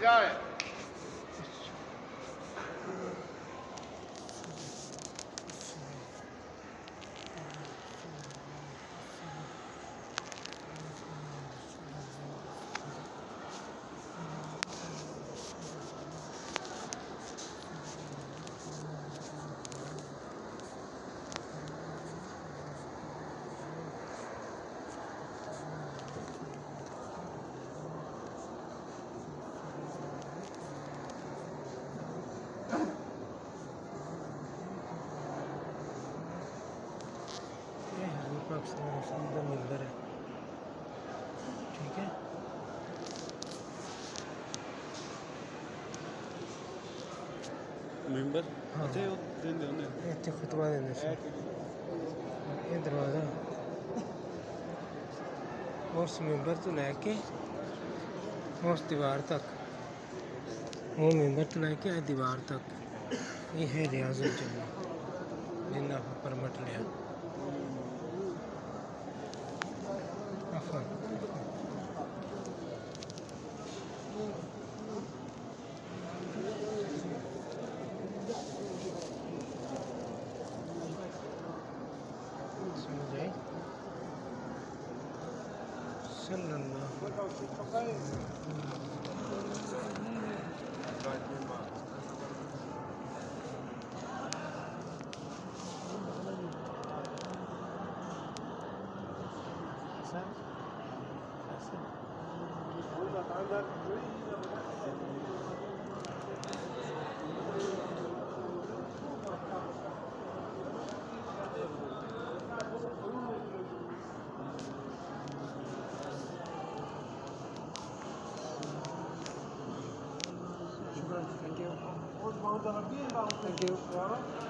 जाए। पाकिस्तान मंदिर है, ठीक है। ਮੈਂਬਰ हाँ ਇੱਥੇ ਉਹ ਦਿੰਦੇ ਹੁੰਦੇ इतने खुतबा देने से ये दरवाज़ा उस मेंबर तो लैके उस दीवार तक, वो मेंबर तो लैके दीवार तक ये है रियाजुल जन्नत जिन्ना परमट लिया। समझ आई Thank you.